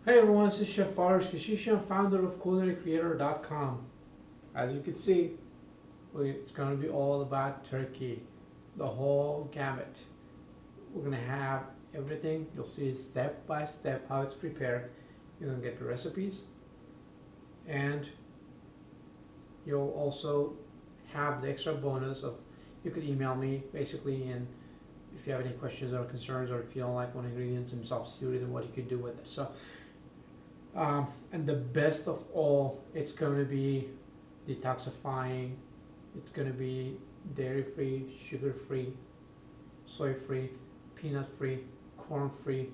Hey everyone, this is Chef Varouj, and founder of CulinaryCreator.com. As you can see, it's going to be all about turkey, the whole gamut. We're going to have everything. You'll see step by step how it's prepared. You're going to get the recipes, and you'll also have the extra bonus of you could email me basically, and if you have any questions or concerns, or if you don't like one ingredient and substitute it and what you could do with it. And the best of all, it's going to be detoxifying. It's going to be dairy-free, sugar-free, soy-free, peanut-free, corn-free,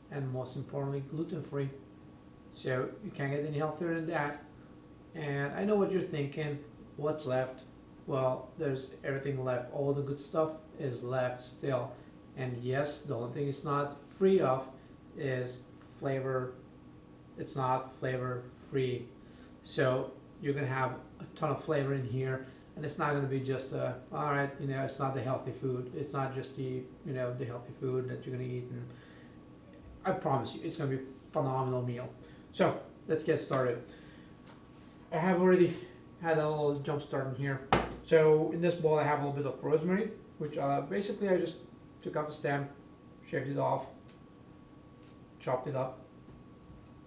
and most importantly, gluten-free. So you can't get any healthier than that. And I know what you're thinking. What's left? Well, there's everything left. All the good stuff is left still. And yes, the only thing it's not free of is flavor. It's not flavor free. So you're going to have a ton of flavor in here, and it's not going to be just alright, it's not the healthy food. It's not just the healthy food that you're going to eat. And I promise you, it's going to be a phenomenal meal. So let's get started. I have already had a little jump start in here. So in this bowl I have a little bit of rosemary, which basically I just took out the stem, shaved it off, chopped it up,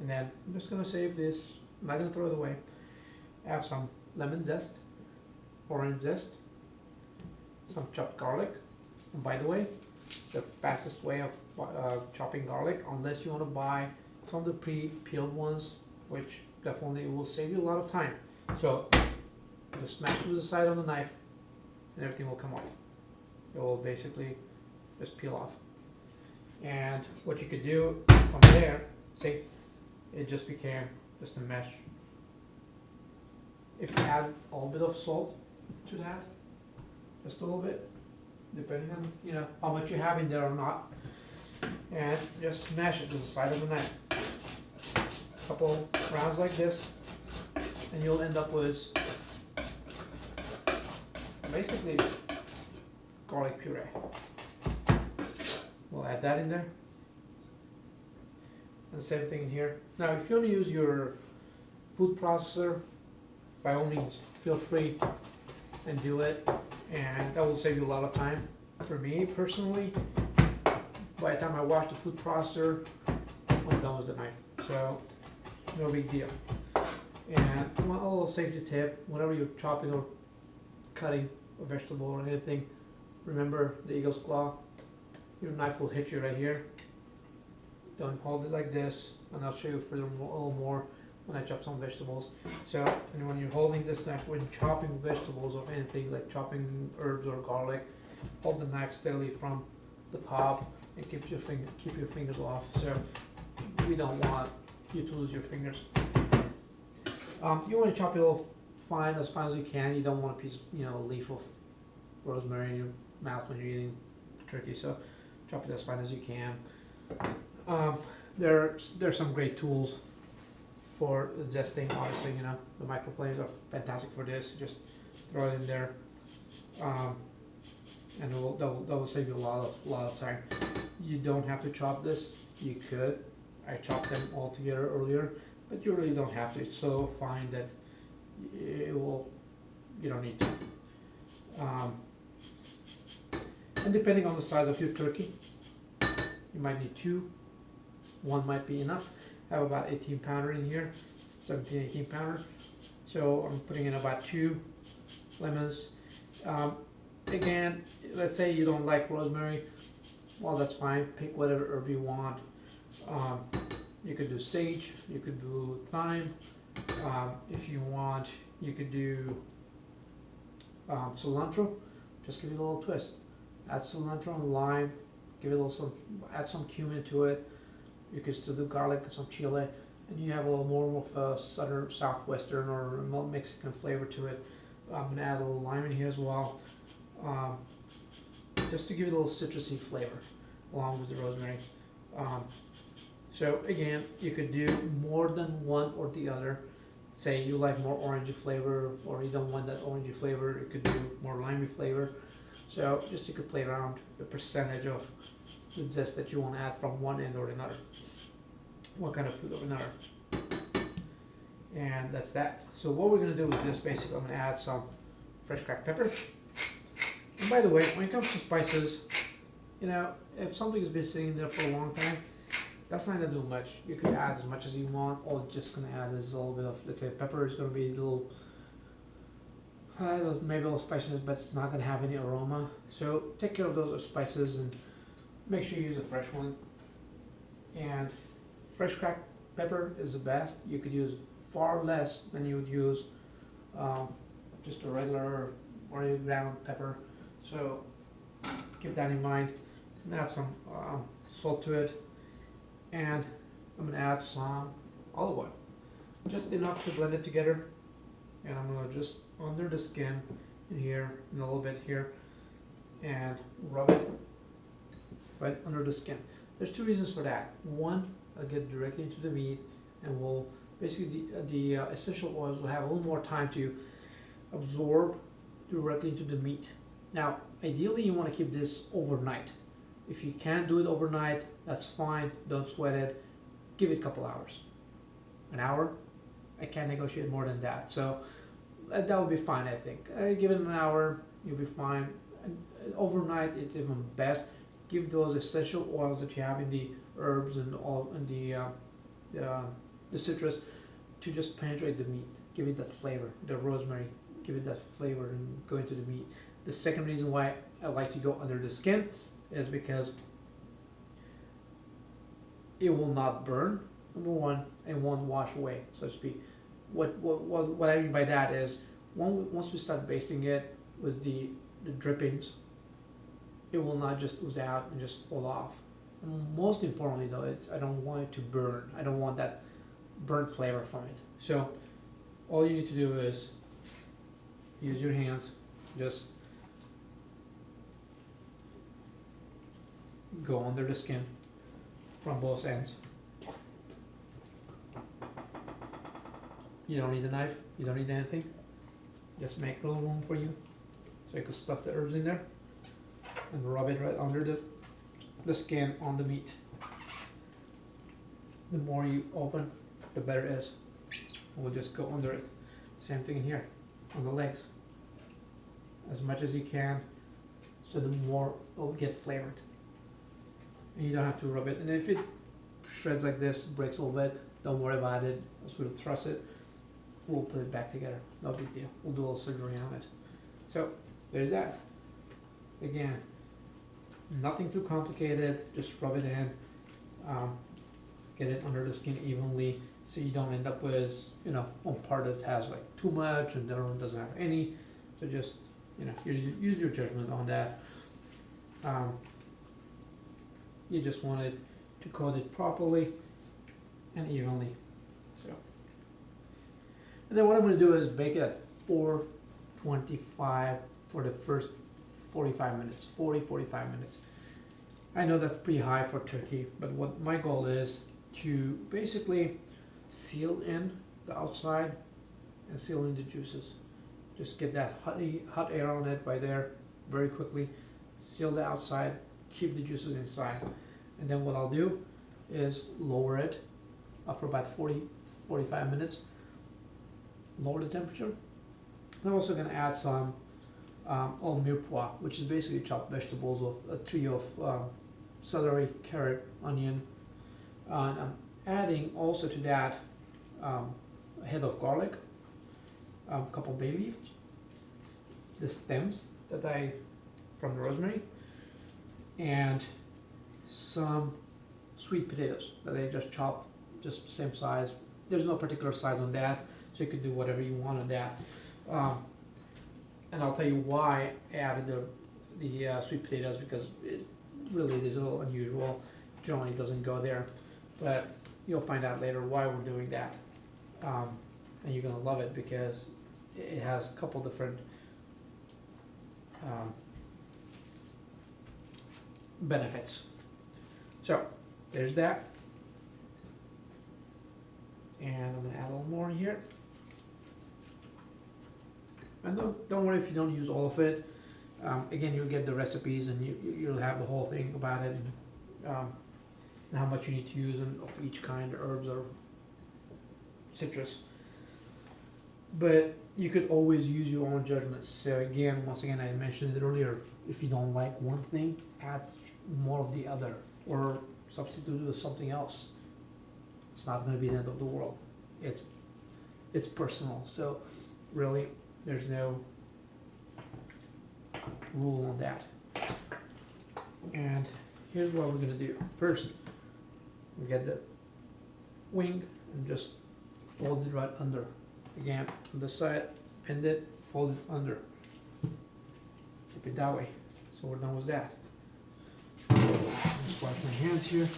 and then I'm just gonna save this. I'm not gonna throw it away. I have some lemon zest, orange zest, some chopped garlic. And by the way, the fastest way of chopping garlic, unless you want to buy some of the pre-peeled ones, which definitely will save you a lot of time. So just smash it with the side on the knife, and everything will come off. It will basically just peel off. And what you could do from there, see, it just became just a mesh. If you add a little bit of salt to that, just a little bit, depending on how much you have in there or not, and just smash it to the side of the knife. A couple rounds like this, and you'll end up with basically garlic puree. We'll add that in there. And the same thing in here. Now, if you want to use your food processor, by all means, feel free and do it, and that will save you a lot of time. For me personally, by the time I wash the food processor, I'm done with the knife, so no big deal. And a little safety tip: whenever you're chopping or cutting a vegetable or anything, remember the eagle's claw. Your knife will hit you right here. Don't hold it like this, and I'll show you further a little more when I chop some vegetables. So, and when you're holding this knife, when chopping vegetables or anything like chopping herbs or garlic, hold the knife steadily from the top and keep your fingers off. So we don't want you to lose your fingers. You want to chop it all as fine as you can. You don't want a piece, a leaf of rosemary in your mouth when you're eating turkey. So chop it as fine as you can. There's some great tools for zesting. Obviously, the microplanes are fantastic for this. Just throw it in there, and that will save you a lot of time. You don't have to chop this. You could. I chopped them all together earlier, but you really don't have to. It's so fine that you don't need to. And depending on the size of your turkey, you might need two. One might be enough. I have about 18 pounder in here, 18 pounder. So I'm putting in about 2 lemons. Again, let's say you don't like rosemary. Well, that's fine. Pick whatever herb you want. You could do sage. You could do thyme. If you want, you could do cilantro. Just give it a little twist. Add cilantro and lime. Give it a little add some cumin to it. You can still do garlic and some chile, and you have a little more of a southern, southwestern, or Mexican flavor to it. I'm gonna add a little lime in here as well, just to give it a little citrusy flavor, along with the rosemary. So again, you could do more than one or the other. Say you like more orangey flavor, or you don't want that orangey flavor, you could do more limey flavor. So just you could play around the percentage of the zest that you want to add from one end or another. what kind of food of another. And that's that. So what we're gonna do with this, basically, I'm gonna add some fresh cracked pepper. And by the way, when it comes to spices, you know, if something has been sitting there for a long time, that's not gonna do much. You can add as much as you want, or just gonna add is a little bit of, let's say, pepper is gonna be a little, maybe a little spiciness, but it's not gonna have any aroma. So take care of those spices and make sure you use a fresh one. And fresh cracked pepper is the best. You could use far less than you would use just a regular or ground pepper. So keep that in mind. I'm gonna add some salt to it, and I'm gonna add some olive oil, just enough to blend it together. And I'm gonna just under the skin in here and a little bit here, and rub it right under the skin. There's two reasons for that. One, I'll get directly into the meat, and will basically the essential oils will have a little more time to absorb directly into the meat. Now, ideally, you want to keep this overnight. If you can't do it overnight, that's fine. Don't sweat it. Give it a couple hours. An hour? I can't negotiate more than that. So that would be fine, I think. Give it an hour, you'll be fine. And overnight, it's even best. Give those essential oils that you have in the herbs and all in the citrus to just penetrate the meat. Give it that flavor. The rosemary, give it that flavor and go into the meat. The second reason why I like to go under the skin is because it will not burn. Number one, and won't wash away, so to speak. What I mean by that is, once we start basting it with the drippings, it will not just ooze out and just fall off. And most importantly, though, I don't want it to burn. I don't want that burnt flavor from it. So all you need to do is use your hands, just go under the skin from both ends. You don't need a knife, you don't need anything. Just make a little room for you so you can stuff the herbs in there and rub it right under the skin on the meat. The more you open, the better it is. We'll just go under it. Same thing in here on the legs, as much as you can, so the more it will get flavored. And you don't have to rub it. And if it shreds like this, breaks a little bit, don't worry about it. Just we'll thrust it. We'll put it back together. No big deal. We'll do a little surgery on it. So there's that. Again, nothing too complicated. Just rub it in. Get it under the skin evenly, so you don't end up with, you know, one part that has like too much and the other one doesn't have any. So just, you know, use your judgment on that. You just want it to coat it properly and evenly. So, and then what I'm going to do is bake it at 425 for the first 45 minutes. 45 minutes. I know that's pretty high for turkey, but what my goal is to basically seal in the outside and seal in the juices. Just get that hot air on it right there very quickly. Seal the outside, keep the juices inside. And then what I'll do is lower it up for about 40-45 minutes. Lower the temperature. I'm also going to add some au mirepoix, which is basically chopped vegetables of a trio of celery, carrot, onion. And I'm adding also to that a head of garlic, a couple bay leaves, the stems from the rosemary, and some sweet potatoes that I just chopped, just same size. There's no particular size on that, so you can do whatever you want on that. And I'll tell you why I added the sweet potatoes, because it really is a little unusual. Generally doesn't go there, but you'll find out later why we're doing that. And you're gonna love it because it has a couple different benefits. So there's that, and I'm gonna add a little more here. And don't worry if you don't use all of it. Again, you'll get the recipes and you'll have the whole thing about it in and how much you need to use of each kind of herbs or citrus. But you could always use your own judgments. So again, once again, I mentioned it earlier, if you don't like one thing, add more of the other or substitute it with something else. It's not going to be the end of the world. It's personal. So really, there's no rule on that. And here's what we're going to do. First, we get the wing and just fold it right under. Again, on the side, bend it, fold it under. Keep it that way. So we're done with that. Just wash my hands here.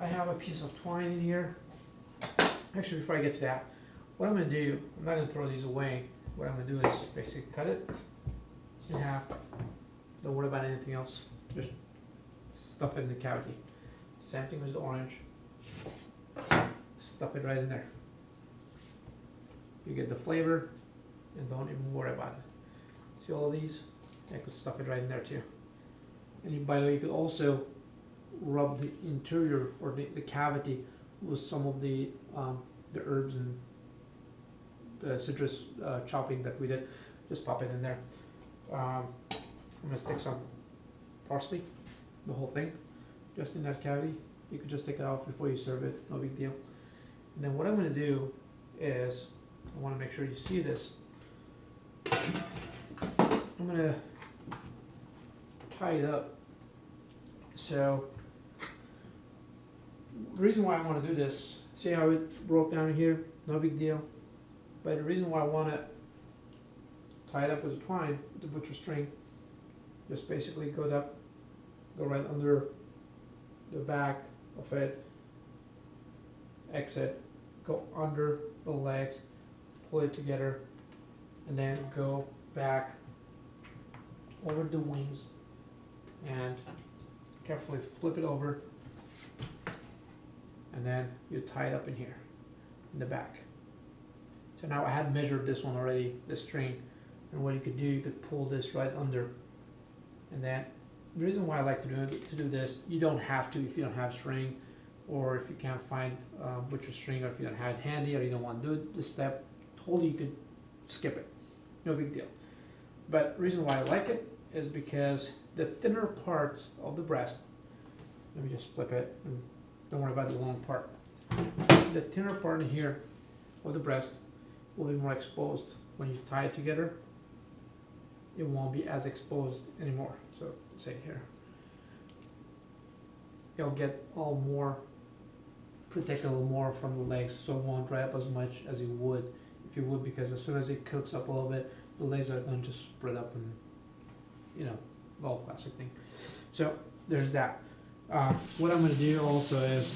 I have a piece of twine in here. Actually, before I get to that, what I'm going to do, I'm not going to throw these away. What I'm going to do is basically cut it in half. Don't worry about anything else. Just stuff it in the cavity. Same thing with the orange. Stuff it right in there. You get the flavor and don't even worry about it. See all of these? I could stuff it right in there too. And by the way, you could also rub the interior or the cavity with some of the herbs and the citrus chopping that we did. Just pop it in there. I'm going to stick some parsley, the whole thing, just in that cavity. You could just take it off before you serve it, no big deal. And then what I'm going to do is, I want to make sure you see this. I'm going to tie it up. So, the reason why I want to do this, see how it broke down here? No big deal. But the reason why I want to tie it up with a twine, with a butcher string, just basically go right under the back of it, exit, go under the legs, pull it together, and then go back over the wings and carefully flip it over, and then you tie it up in here in the back. So now I had measured this one already, this string, and what you could do, you could pull this right under, and then the reason why I like to do this, you don't have to if you don't have string, or if you can't find butcher string, or if you don't have it handy, or you don't want to do this step, totally you could skip it, no big deal. But the reason why I like it is because the thinner part of the breast, let me just flip it, and don't worry about the long part. The thinner part in here of the breast will be more exposed. When you tie it together, it won't be as exposed anymore. So say here, it'll get all more protected a little more from the legs, so it won't dry up as much as it would if you would, because as soon as it cooks up a little bit, the legs are going to just spread up, and you know, the whole classic thing. So there's that. What I'm going to do also is